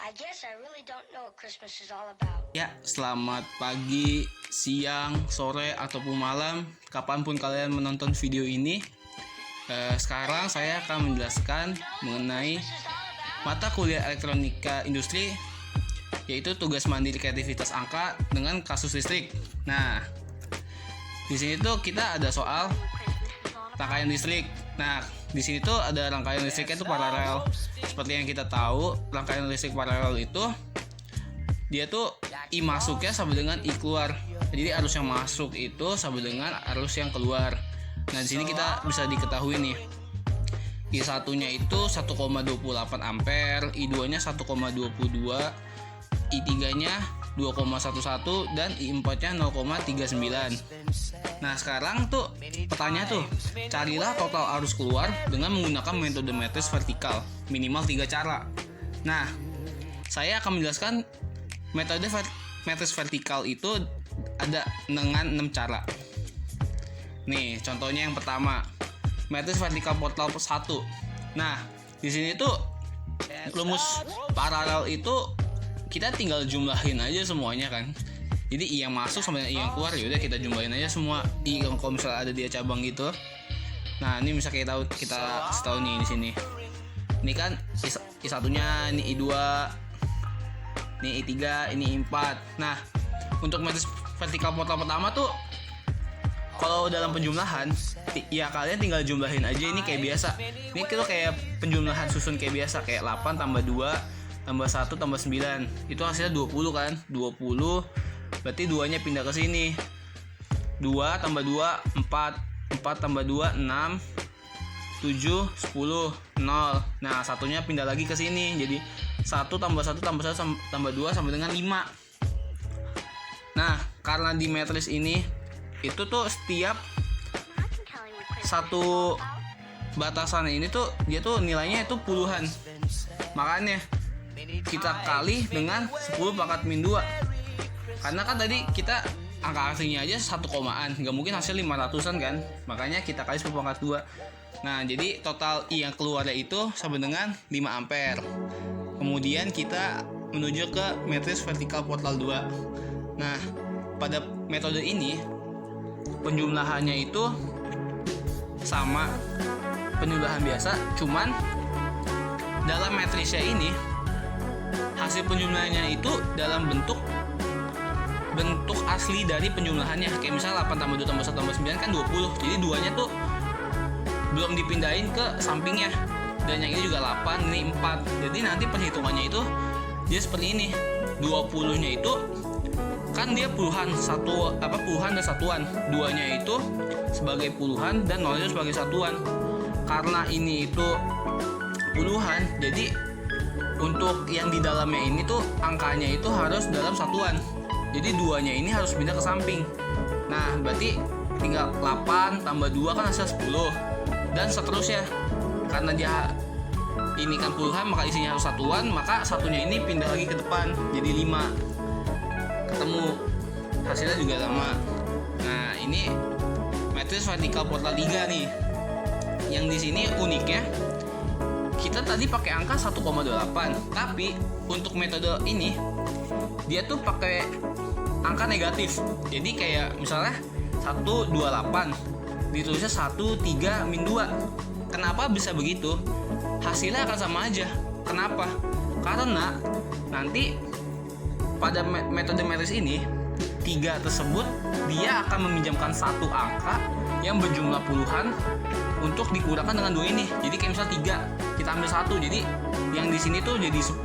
I guess I really don't know what Christmas is all about. Ya, selamat pagi, siang, sore, ataupun malam, kapanpun kalian menonton video ini. Sekarang saya akan menjelaskan mengenai mata kuliah elektronika industri, yaitu tugas mandiri kreativitas angka dengan kasus listrik. Nah, di sini tuh kita ada soal rangkaian listrik. Nah, di sini tuh ada rangkaian listriknya itu paralel. Seperti yang kita tahu, rangkaian listrik paralel itu dia tuh I masuknya sama dengan I keluar. Jadi arus yang masuk itu sama dengan arus yang keluar. Nah, di sini kita bisa diketahui nih. I satunya itu 1,28 ampere, I 2-nya 1,22, I 3-nya 2,11 dan I 4-nya 0,39. Nah, sekarang tuh pertanyaan tuh, carilah total arus keluar dengan menggunakan metode matris vertikal, minimal 3 cara. Nah, saya akan menjelaskan metode matris vertikal itu ada dengan 6 cara. Nih, contohnya yang pertama, matris vertikal portal 1. Nah, di sini tuh rumus paralel itu kita tinggal jumlahin aja semuanya kan. Jadi I yang masuk sama I yang keluar, yaudah kita jumlahin aja semua I yang kalau misalnya ada dia cabang gitu. Nah, ini bisa kita kasih tahu nih di sini. Ini kan I satunya, ini I 2, ini I 3, ini I 4. Nah, untuk matris vertikal portal pertama tuh kalau dalam penjumlahan, ya kalian tinggal jumlahin aja ini kayak biasa. Ini tuh kayak penjumlahan susun kayak biasa, kayak 8 tambah 2 tambah 1 tambah 9. Itu hasilnya 20 kan? 20. Berarti 2-nya pindah ke sini. 2 tambah 2 4. 4 tambah 2 6. 7 10 0. Nah, satunya pindah lagi ke sini. Jadi 1 tambah 1 tambah 1 tambah 2 sama dengan 5. Nah, karena di matris ini itu tuh setiap satu batasan ini tuh dia tuh nilainya itu puluhan. Makanya kita kali dengan 10 pangkat min 2. Karena kan tadi kita angka aslinya aja 1 komaan, nggak mungkin hasil 500-an kan. Makanya kita kali 10 pangkat 2. Nah, jadi total I yang keluarnya itu sama dengan 5 ampere. Kemudian kita menuju ke matris vertikal portal 2. Nah, pada metode ini penjumlahannya itu sama penjumlahan biasa, cuman dalam matrisnya ini hasil penjumlahannya itu dalam bentuk asli dari penjumlahannya. Kayak misalnya 8 tambah 2 tambah 1 tambah 9 kan 20. Jadi 2-nya tuh belum dipindahin ke sampingnya. Dan yang ini juga 8, ini 4. Jadi nanti perhitungannya itu dia seperti ini. 20-nya itu kan dia puluhan dan satuan. 2-nya itu sebagai puluhan dan 0-nya sebagai satuan. Karena ini itu puluhan, jadi untuk yang di dalamnya ini tuh angkanya itu harus dalam satuan. Jadi 2-nya ini harus pindah ke samping. Nah, berarti tinggal 8 tambah 2 kan hasil 10 dan seterusnya. Karena dia ini kan puluhan, maka isinya harus satuan, maka satunya ini pindah lagi ke depan jadi 5. Ketemu hasilnya juga sama. Nah, ini matris vertikal portal 3 nih. Yang di sini uniknya kita tadi pakai angka 1,28, tapi untuk metode ini dia tuh pakai angka negatif. Jadi kayak misalnya 128 ditulisnya 13 min 2. Kenapa bisa begitu? Hasilnya akan sama aja. Kenapa? Karena nanti pada metode matris ini 3 tersebut dia akan meminjamkan satu angka yang berjumlah puluhan untuk dikurangkan dengan 2 ini. Jadi kayak misalnya 3 kita ambil 1, jadi yang di sini tuh jadi 10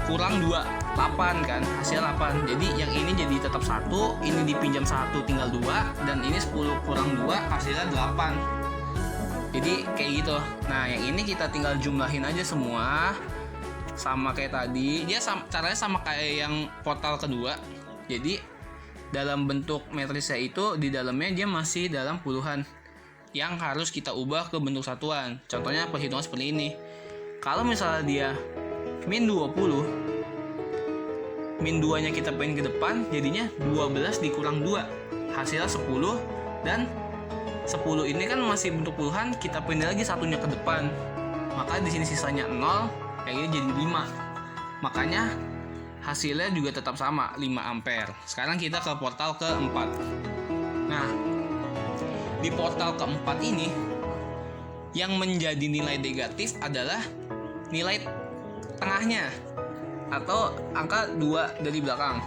kurang 2 8 kan, hasil 8. Jadi yang ini jadi tetap 1, ini dipinjam 1 tinggal 2, dan ini 10 kurang 2 hasilnya 8. Jadi kayak gitu. Nah, yang ini kita tinggal jumlahin aja semua sama kayak tadi. Dia caranya sama kayak yang portal kedua. Jadi dalam bentuk matrisnya itu di dalamnya dia masih dalam puluhan yang harus kita ubah ke bentuk satuan. Contohnya perhitungan seperti ini. Kalau misalnya dia min 20, min 2 nya kita pengen ke depan, jadinya 12 dikurang 2 hasilnya 10, dan 10 ini kan masih bentuk puluhan, kita pindah lagi satunya ke depan, maka di sini sisanya 0, kayak gini jadi 5. Makanya hasilnya juga tetap sama 5 ampere. Sekarang kita ke portal keempat. Nah, di portal keempat ini yang menjadi nilai negatif adalah nilai tengahnya atau angka 2 dari belakang.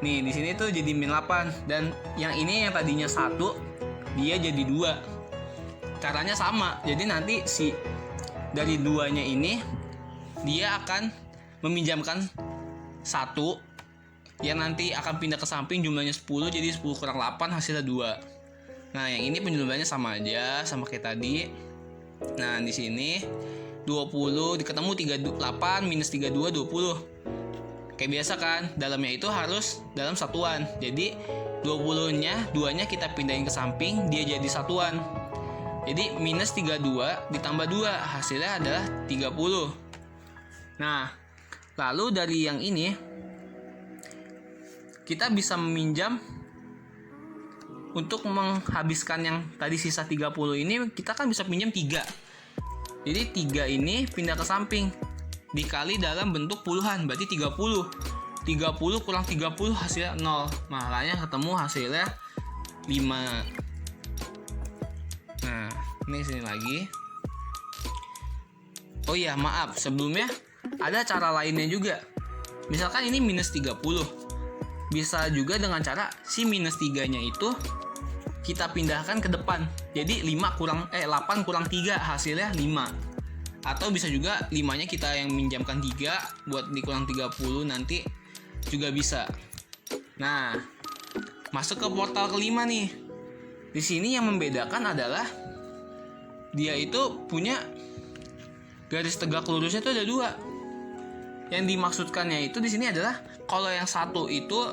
Nih, di sini tuh jadi -8 dan yang ini yang tadinya 1 dia jadi 2. Caranya sama. Jadi nanti si dari 2-nya ini dia akan meminjamkan 1 yang nanti akan pindah ke samping, jumlahnya 10, jadi 10 kurang 8 hasilnya 2. Nah, yang ini penjumlahannya sama aja sama kayak tadi. Nah, di sini 20 ketemu 38 minus 32 20. Kayak biasa kan, dalamnya itu harus dalam satuan. Jadi 20-nya 2-nya kita pindahin ke samping, dia jadi satuan. Jadi minus 32 ditambah 2 hasilnya adalah 30. Nah, lalu dari yang ini kita bisa meminjam untuk menghabiskan yang tadi sisa 30 ini, kita kan bisa pinjam 3. Jadi 3 ini pindah ke samping dikali dalam bentuk puluhan, berarti 30. 30 kurang 30 hasilnya 0. Makanya ketemu hasilnya 5. Nah, ini sini lagi. Oh iya, maaf, sebelumnya ada cara lainnya juga. Misalkan ini minus 30. Bisa juga dengan cara si minus 3-nya itu kita pindahkan ke depan. Jadi 8 kurang 3 hasilnya 5. Atau bisa juga 5-nya kita yang minjamkan 3 buat dikurang 30 nanti juga bisa. Nah, masuk ke portal kelima nih. Di sini yang membedakan adalah dia itu punya garis tegak lurusnya itu ada 2. Yang dimaksudkannya itu di sini adalah kalau yang satu itu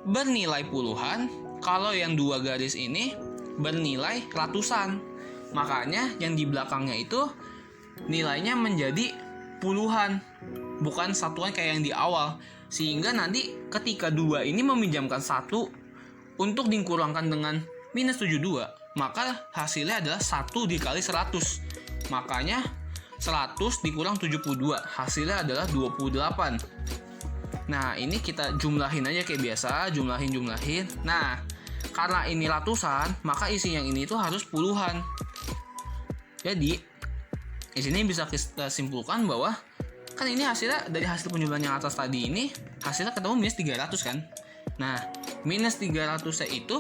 bernilai puluhan, kalau yang 2 garis ini bernilai ratusan. Makanya yang di belakangnya itu nilainya menjadi puluhan, bukan satuan kayak yang di awal. Sehingga nanti ketika 2 ini meminjamkan 1 untuk dikurangkan dengan minus 72, maka hasilnya adalah 1 dikali 100. Makanya 100 dikurang 72, hasilnya adalah 28. Nah, ini kita jumlahin aja kayak biasa, jumlahin. Nah, karena ini ratusan, maka isi yang ini tuh harus puluhan. Jadi, di sini bisa kita simpulkan bahwa kan ini hasilnya dari hasil penjumlahan yang atas tadi ini, hasilnya ketemu minus 300 kan. Nah, minus 300 itu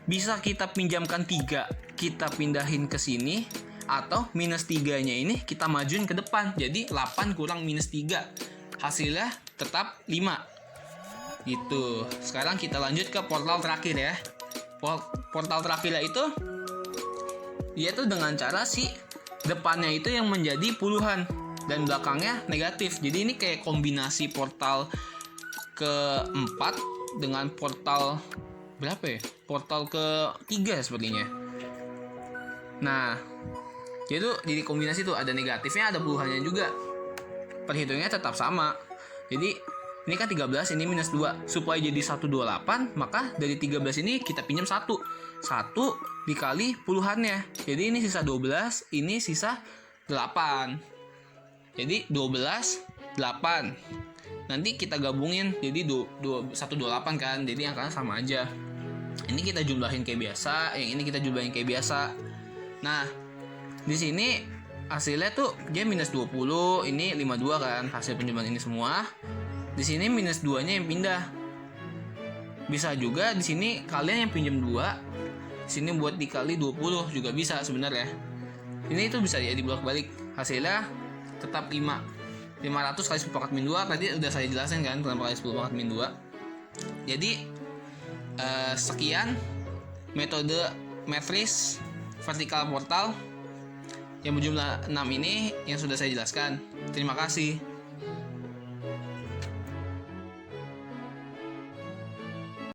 bisa kita pinjamkan 3, kita pindahin ke sini, atau minus 3-nya ini kita majuin ke depan. Jadi 8 kurang minus 3 hasilnya tetap 5 gitu. Sekarang kita lanjut ke portal terakhir ya. Portal terakhir itu dia tuh dengan cara si depannya itu yang menjadi puluhan dan belakangnya negatif. Jadi ini kayak kombinasi portal keempat dengan portal berapa ya? Portal ketiga sepertinya. Nah, jadi di kombinasi tuh ada negatifnya, ada puluhannya juga. Perhitungannya tetap sama. Jadi ini kan 13, ini minus 2. Supaya jadi 128, maka dari 13 ini kita pinjam 1. 1 dikali puluhannya. Jadi ini sisa 12, ini sisa 8. Jadi 12, 8. Nanti kita gabungin jadi 128 kan. Jadi angkanya sama aja. Ini kita jumlahin kayak biasa, yang ini kita jumlahin kayak biasa. Nah, di sini hasilnya tuh dia minus 20, ini 52 kan hasil penjumlahan ini semua. Di sini minus 2-nya yang pindah. Bisa juga di sini kalian yang pinjam 2, sini buat dikali 20 juga bisa sebenarnya. Ini itu bisa ya dibolak-balik. Hasilnya tetap 5. 500 kali 10 pangkat min 2 tadi udah saya jelasin kan kenapa kali 10 pangkat min 2. Jadi sekian metode matris vertikal portal yang berjumlah 6 ini yang sudah saya jelaskan. Terima kasih.